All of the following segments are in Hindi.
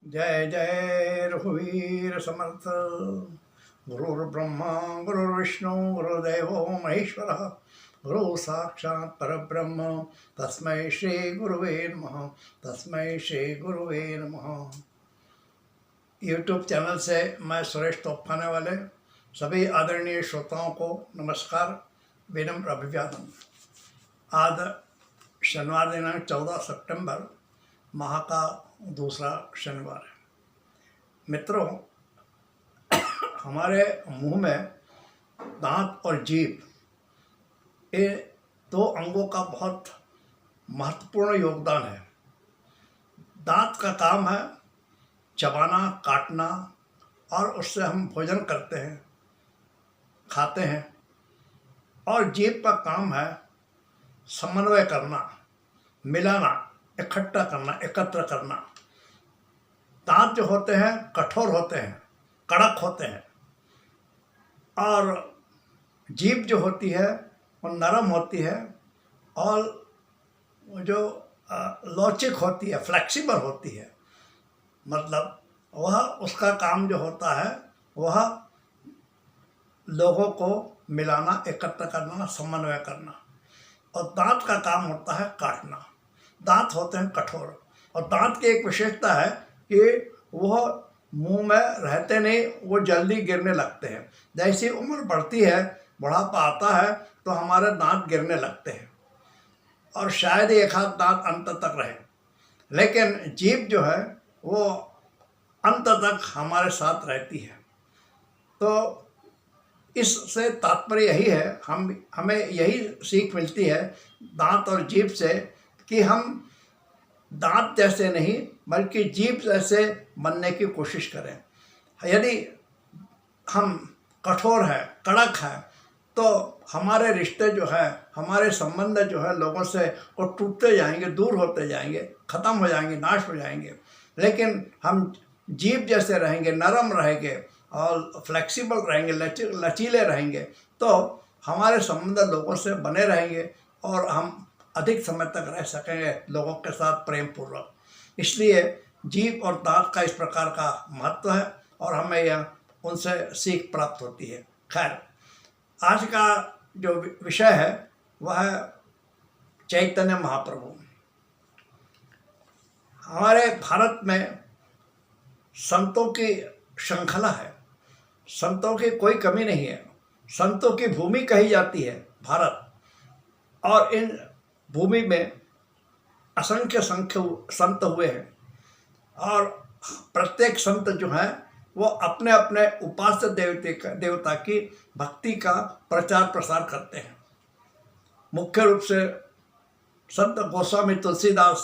जय जय रघुवीर समर्थ। गुरुर्ब्रह्मा गुरुर्विष्णु गुरुदेवो महेश्वरः गुरु साक्षात् परब्रह्म तस्मै श्री गुरुवे नमः। तस्मै श्री गुरुवे नमः। यूट्यूब चैनल से मैं सुरेश तोपखाने वाले सभी आदरणीय श्रोताओं को नमस्कार, विनम्र अभिवादन। आज शनिवार दिनांक 14 सितंबर माह का दूसरा शनिवार है। मित्रों, हमारे मुंह में दांत और जीभ ये दो अंगों का बहुत महत्वपूर्ण योगदान है। दांत का काम है चबाना, काटना, और उससे हम भोजन करते हैं, खाते हैं। और जीभ का काम है समन्वय करना, मिलाना, इकट्ठा करना, एकत्र करना। दांत जो होते हैं कठोर होते हैं, कड़क होते हैं, और जीभ जो होती है वो नरम होती है और जो लौचिक होती है, फ्लेक्सिबल होती है। मतलब वह उसका काम जो होता है वह लोगों को मिलाना, एकत्र करना, समन्वय करना। और दांत का काम होता है काटना। दांत होते हैं कठोर, और दांत की एक विशेषता है कि वह मुंह में रहते नहीं, वो जल्दी गिरने लगते हैं। जैसी उम्र बढ़ती है, बुढ़ापा आता है, तो हमारे दांत गिरने लगते हैं और शायद ही एक आध दांत अंत तक रहे। लेकिन जीभ जो है वो अंत तक हमारे साथ रहती है। तो इससे तात्पर्य यही है, हमें यही सीख मिलती है दांत और जीभ से कि हम दांत जैसे नहीं बल्कि जीभ जैसे बनने की कोशिश करें। यदि हम कठोर है, कड़क है, तो हमारे रिश्ते जो है, हमारे संबंध जो है लोगों से वो टूटते जाएंगे, दूर होते जाएंगे, ख़त्म हो जाएंगे, नाश हो जाएंगे। लेकिन हम जीभ जैसे रहेंगे, नरम रहेंगे और फ्लेक्सिबल रहेंगे, लचीले रहेंगे, तो हमारे संबंध लोगों से बने रहेंगे और हम अधिक समय तक रह सकेंगे लोगों के साथ प्रेम पूर्वक। इसलिए जीभ और दांत का इस प्रकार का महत्व है और हमें यह उनसे सीख प्राप्त होती है। खैर, आज का जो विषय है वह है चैतन्य महाप्रभु। हमारे भारत में संतों की श्रृंखला है, संतों की कोई कमी नहीं है। संतों की भूमि कही जाती है भारत, और इन भूमि में असंख्य संत हुए हैं, और प्रत्येक संत जो है वो अपने अपने उपास्य देवता की भक्ति का प्रचार प्रसार करते हैं। मुख्य रूप से संत गोस्वामी तुलसीदास,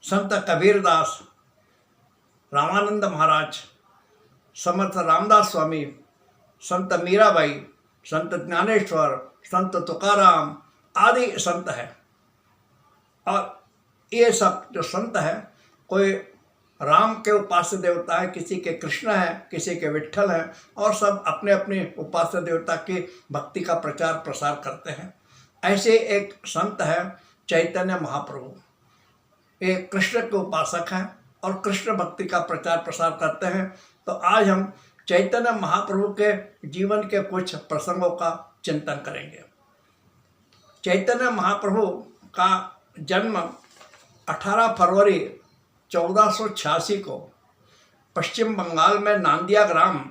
संत कबीरदास, रामानंद महाराज, समर्थ रामदास स्वामी, संत मीराबाई, संत ज्ञानेश्वर, संत तुकाराम आदि संत हैं। और ये सब जो संत हैं, कोई राम के उपास्य देवता है, किसी के कृष्ण है, किसी के विट्ठल है, और सब अपने अपने उपास्य देवता की भक्ति का प्रचार प्रसार करते हैं। ऐसे एक संत है चैतन्य महाप्रभु। ये कृष्ण के उपासक हैं और कृष्ण भक्ति का प्रचार प्रसार करते हैं। तो आज हम चैतन्य महाप्रभु के जीवन के कुछ प्रसंगों का चिंतन करेंगे। चैतन्य महाप्रभु का जन्म 18 फरवरी 1486 को पश्चिम बंगाल में नांदिया ग्राम,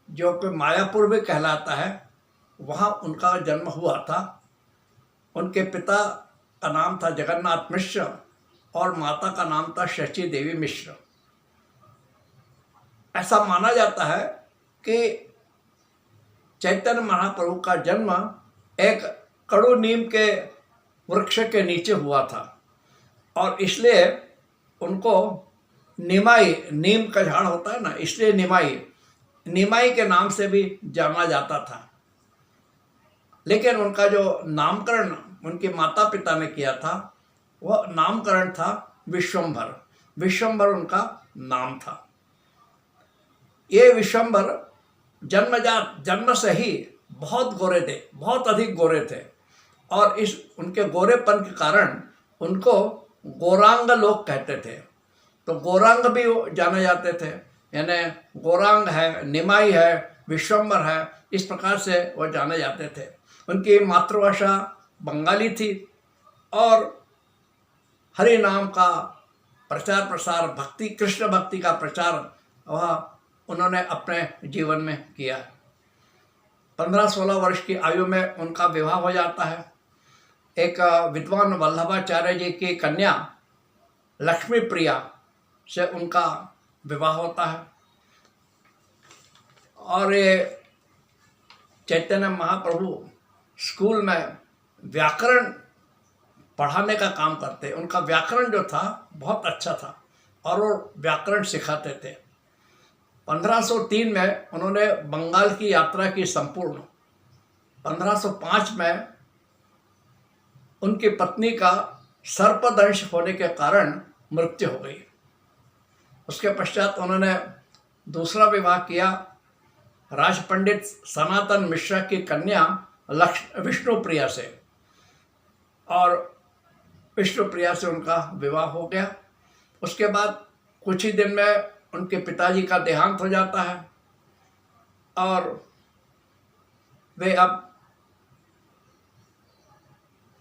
जो कि मायापुर भी कहलाता है, वहाँ उनका जन्म हुआ था। उनके पिता का नाम था जगन्नाथ मिश्र और माता का नाम था शची देवी मिश्र। ऐसा माना जाता है कि चैतन्य महाप्रभु का जन्म एक कड़ू नीम के वृक्ष के नीचे हुआ था, और इसलिए उनको निमाई, नीम का झाड़ होता है ना, इसलिए निमाई के नाम से भी जाना जाता था। लेकिन उनका जो नामकरण उनके माता पिता ने किया था, वह नामकरण था विश्वंभर। विश्वंभर उनका नाम था। ये विश्वंभर जन्म से ही बहुत गोरे थे, बहुत अधिक गोरे थे, और इस उनके गोरेपन के कारण उनको गौरांग लोग कहते थे। तो गौरांग भी वो जाने जाते थे, यानी गौरांग है, निमाई है, विश्वम्बर है, इस प्रकार से वो जाने जाते थे। उनकी मातृभाषा बंगाली थी और हरि नाम का प्रचार प्रसार, भक्ति, कृष्ण भक्ति का प्रचार वह उन्होंने अपने जीवन में किया। 15-16 वर्ष की आयु में उनका विवाह हो जाता है। एक विद्वान वल्लभाचार्य जी की कन्या लक्ष्मी प्रिया से उनका विवाह होता है और ये चैतन्य महाप्रभु स्कूल में व्याकरण पढ़ाने का काम करते। उनका व्याकरण जो था बहुत अच्छा था और वो व्याकरण सिखाते थे। 1503 में उन्होंने बंगाल की यात्रा की संपूर्ण। 1505 में उनकी पत्नी का सर्पदंश होने के कारण मृत्यु हो गई। उसके पश्चात उन्होंने दूसरा विवाह किया राज पंडित सनातन मिश्रा की कन्या विष्णुप्रिया से, और विष्णुप्रिया से उनका विवाह हो गया। उसके बाद कुछ ही दिन में उनके पिताजी का देहांत हो जाता है और वे अब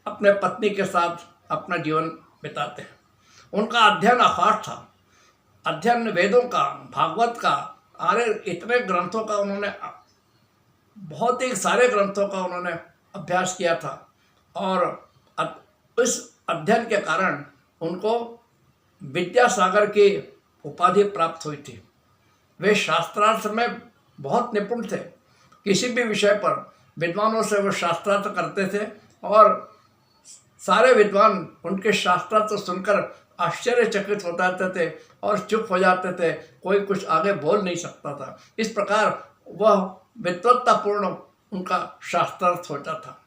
अपने पत्नी के साथ अपना जीवन बिताते हैं। उनका अध्ययन अपार था, अध्ययन वेदों का, भागवत का, अरे इतने ग्रंथों का उन्होंने, बहुत ही सारे ग्रंथों का उन्होंने अभ्यास किया था और इस अध्ययन के कारण उनको विद्यासागर की उपाधि प्राप्त हुई थी। वे शास्त्रार्थ में बहुत निपुण थे, किसी भी विषय पर विद्वानों से वो शास्त्रार्थ करते थे और सारे विद्वान उनके शास्त्रार्थ सुनकर आश्चर्यचकित हो जाते थे और चुप हो जाते थे, कोई कुछ आगे बोल नहीं सकता था। इस प्रकार वह विद्वत्तापूर्ण उनका शास्त्रार्थ होता था।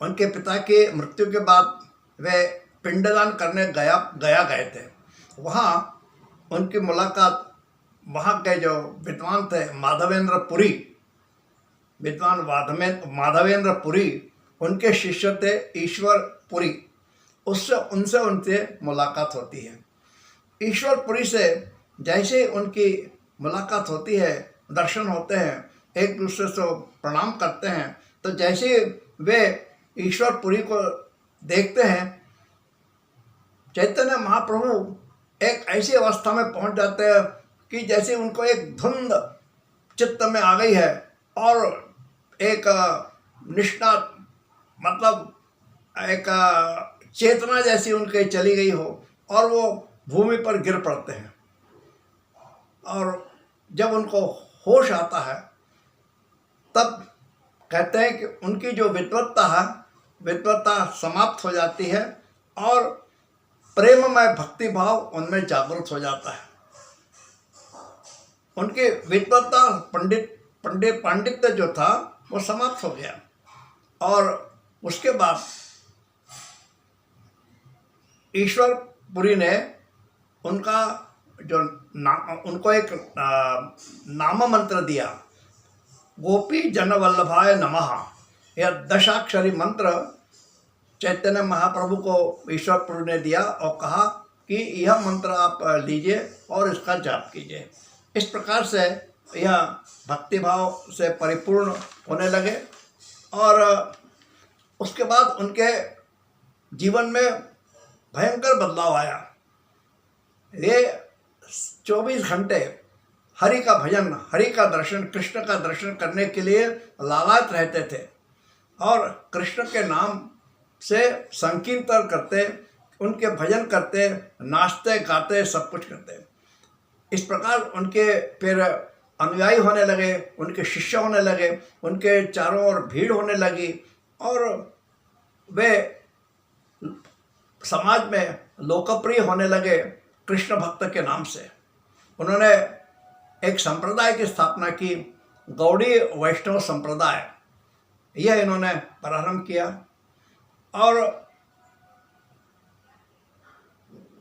उनके पिता की मृत्यु के बाद वे पिंडदान करने गए थे। वहाँ उनकी मुलाकात वहाँ के जो विद्वान थे माधवेंद्र पुरी, विद्वान माधवेंद्र पुरी, उनके शिष्य थे ईश्वर पुरी, उनसे मुलाकात होती है। ईश्वर पुरी से जैसे ही उनकी मुलाकात होती है, दर्शन होते हैं, एक दूसरे से प्रणाम करते हैं, तो जैसे वे ईश्वर पुरी को देखते हैं, चैतन्य महाप्रभु एक ऐसी अवस्था में पहुंच जाते हैं कि जैसे उनको एक धुंध चित्त में आ गई है और एक निष्णात, मतलब एक चेतना जैसी उनके चली गई हो और वो भूमि पर गिर पड़ते हैं। और जब उनको होश आता है तब कहते हैं कि उनकी जो विद्वत्ता समाप्त हो जाती है और प्रेममय भक्ति भाव उनमें जागृत हो जाता है। उनकी विद्वत्ता पांडित्य जो था वो समाप्त हो गया और उसके बाद ईश्वर पुरी ने उनका जो उनको एक नाम मंत्र दिया, गोपी जन वल्लभाय नमः। यह 10 अक्षरी मंत्र चैतन्य महाप्रभु को ईश्वर पुरी ने दिया और कहा कि यह मंत्र आप लीजिए और इसका जाप कीजिए। इस प्रकार से यह भक्तिभाव से परिपूर्ण होने लगे और उसके बाद उनके जीवन में भयंकर बदलाव आया। ये 24 घंटे हरि का भजन, हरि का दर्शन, कृष्ण का दर्शन करने के लिए लालायित रहते थे और कृष्ण के नाम से संकीर्तन करते, उनके भजन करते, नाचते गाते, सब कुछ करते। इस प्रकार उनके फिर अनुयायी होने लगे, उनके शिष्य होने लगे, उनके चारों ओर भीड़ होने लगी और वे समाज में लोकप्रिय होने लगे कृष्ण भक्त के नाम से। उन्होंने एक संप्रदाय की स्थापना की, गौड़ी वैष्णव संप्रदाय, यह इन्होंने प्रारंभ किया और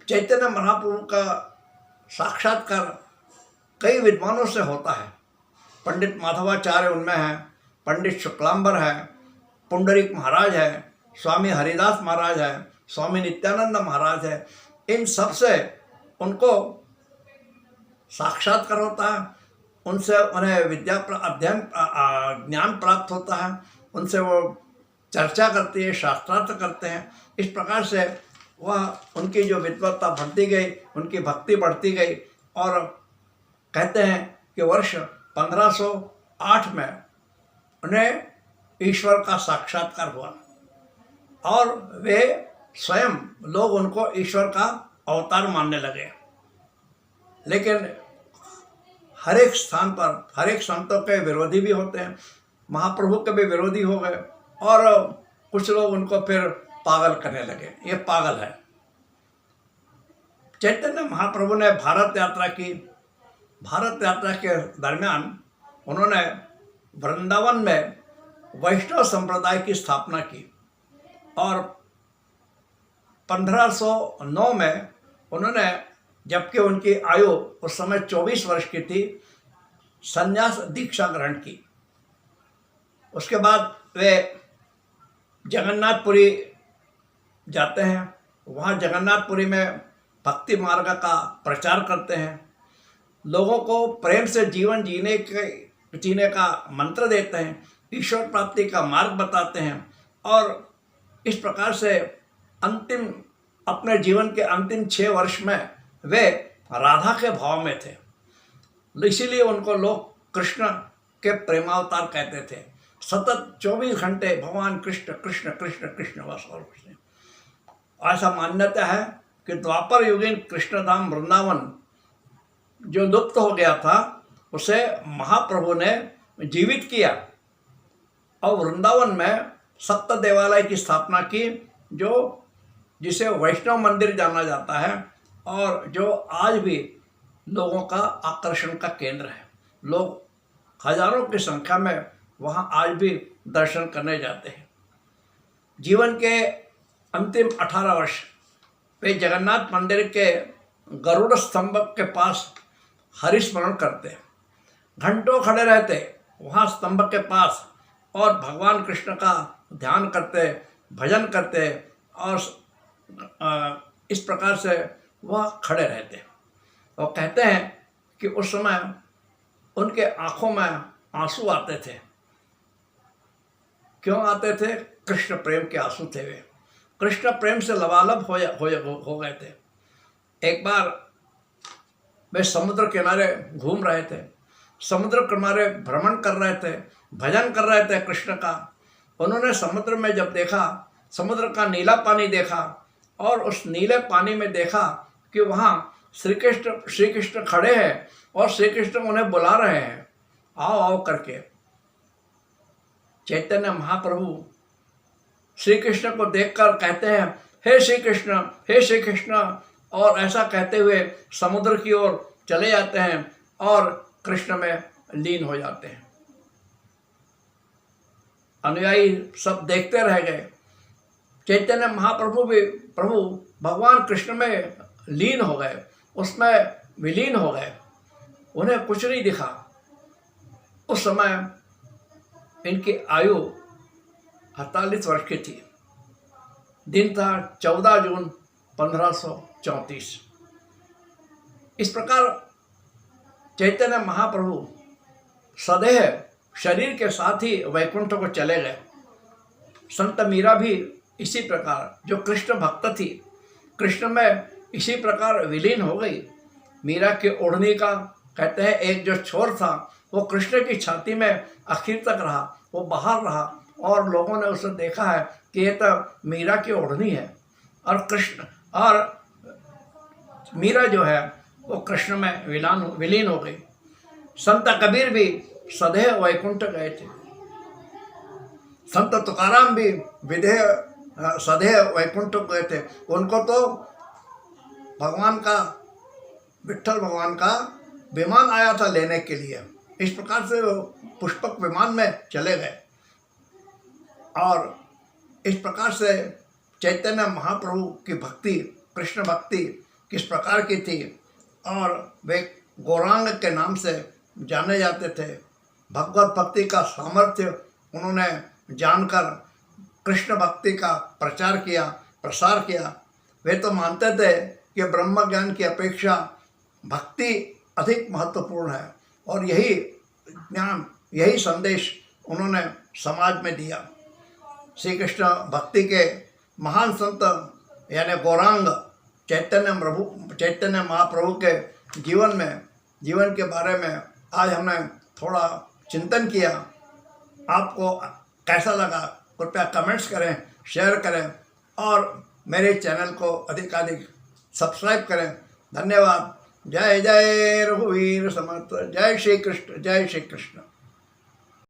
चैतन्य महाप्रभु का साक्षात्कार कई विद्वानों से होता है। पंडित माधवाचार्य उनमें हैं, पंडित शुक्लांबर है, पुंडरीक महाराज है, स्वामी हरिदास महाराज है, स्वामी नित्यानंद महाराज है। इन सब से उनको साक्षात्कार होता है, उनसे उन्हें विद्या अध्ययन ज्ञान प्राप्त होता है, उनसे वो चर्चा करती है, शास्त्रार्थ करते हैं। इस प्रकार से वह उनकी जो विद्वत्ता बढ़ती गई, उनकी भक्ति बढ़ती गई। और कहते हैं कि वर्ष 1508 में उन्हें ईश्वर का साक्षात्कार हुआ और वे स्वयं लोग उनको ईश्वर का अवतार मानने लगे। लेकिन हर एक स्थान पर हर एक संतों के विरोधी भी होते हैं। महाप्रभु के भी विरोधी हो गए और कुछ लोग उनको फिर पागल करने लगे, ये पागल है। चैतन्य महाप्रभु ने भारत यात्रा की। भारत यात्रा के दरमियान उन्होंने वृंदावन में वैष्णव संप्रदाय की स्थापना की और 1509 में उन्होंने, जबकि उनकी आयु उस समय 24 वर्ष की थी, संन्यास दीक्षा ग्रहण की। उसके बाद वे जगन्नाथपुरी जाते हैं। वहाँ जगन्नाथपुरी में भक्ति मार्ग का प्रचार करते हैं, लोगों को प्रेम से जीवन जीने का मंत्र देते हैं, ईश्वर प्राप्ति का मार्ग बताते हैं। और इस प्रकार से अपने जीवन के अंतिम 6 वर्ष में वे राधा के भाव में थे। इसीलिए उनको लोग कृष्ण के प्रेमावतार कहते थे। सतत 24 घंटे भगवान कृष्ण कृष्ण कृष्ण कृष्ण बस और कुछ नहीं। ऐसा मान्यता है कि द्वापर युगीन कृष्णधाम वृंदावन जो लुप्त हो गया था, उसे महाप्रभु ने जीवित किया और वृंदावन में सप्त देवालय की स्थापना की, जिसे वैष्णव मंदिर जाना जाता है और जो आज भी लोगों का आकर्षण का केंद्र है। लोग हजारों की संख्या में वहाँ आज भी दर्शन करने जाते हैं। जीवन के अंतिम 18 वर्ष वे जगन्नाथ मंदिर के गरुड़ स्तंभ के पास हरिस्मरण करते, घंटों खड़े रहते वहाँ स्तंभ के पास और भगवान कृष्ण का ध्यान करते, भजन करते और इस प्रकार से वह खड़े रहते। और कहते हैं कि उस समय उनके आँखों में आंसू आते थे। क्यों आते थे? कृष्ण प्रेम के आंसू थे। वे कृष्ण प्रेम से लबालब हो गए थे। एक बार वे समुद्र किनारे घूम रहे थे, समुद्र किनारे भ्रमण कर रहे थे, भजन कर रहे थे कृष्ण का। उन्होंने समुद्र में जब देखा, समुद्र का नीला पानी देखा और उस नीले पानी में देखा कि वहाँ श्री कृष्ण खड़े हैं और श्री कृष्ण उन्हें बुला रहे हैं, आओ आओ करके। चैतन्य महाप्रभु श्री कृष्ण को देखकर कहते हैं, हे श्री कृष्ण, हे श्री कृष्ण, और ऐसा कहते हुए समुद्र की ओर चले जाते हैं और कृष्ण में लीन हो जाते हैं। अनुयायी सब देखते रह गए। चैतन्य महाप्रभु भी प्रभु भगवान कृष्ण में लीन हो गए, उसमें विलीन हो गए, उन्हें कुछ नहीं दिखा। उस समय इनकी आयु 48 वर्ष की थी। दिन था 14 जून 1534। इस प्रकार चैतन्य महाप्रभु सदैव शरीर के साथ ही वैकुंठ को चले गए। संत मीरा भी इसी प्रकार, जो कृष्ण भक्त थी, कृष्ण में इसी प्रकार विलीन हो गई। मीरा के ओढ़नी का कहते हैं एक जो छोर था वो कृष्ण की छाती में आखिर तक रहा, वो बाहर रहा और लोगों ने उसे देखा है कि ये तो मीरा की ओढ़नी है। और कृष्ण और मीरा जो है वो कृष्ण में विलीन हो गई। संत कबीर भी सदैव वैकुंठ गए थे। संत तुकाराम भी सदैव वैकुंठ गए थे। उनको तो भगवान का, विट्ठल भगवान का विमान आया था लेने के लिए। इस प्रकार से वो पुष्पक विमान में चले गए। और इस प्रकार से चैतन्य महाप्रभु की भक्ति, कृष्ण भक्ति किस प्रकार की थी, और वे गौरांग के नाम से जाने जाते थे। भगवत भक्ति का सामर्थ्य उन्होंने जानकर कृष्ण भक्ति का प्रचार किया, प्रसार किया। वे तो मानते थे कि ब्रह्म ज्ञान की अपेक्षा भक्ति अधिक महत्वपूर्ण है, और यही ज्ञान, यही संदेश उन्होंने समाज में दिया। श्री कृष्ण भक्ति के महान संत यानी गौरांग चैतन्य महाप्रभु के जीवन के बारे में आज हमने थोड़ा चिंतन किया। आपको कैसा लगा कृपया कमेंट्स करें, शेयर करें और मेरे चैनल को अधिकाधिक सब्सक्राइब करें। धन्यवाद। जय जय रघुवीर समर्थ। जय श्री कृष्ण, जय श्री कृष्ण।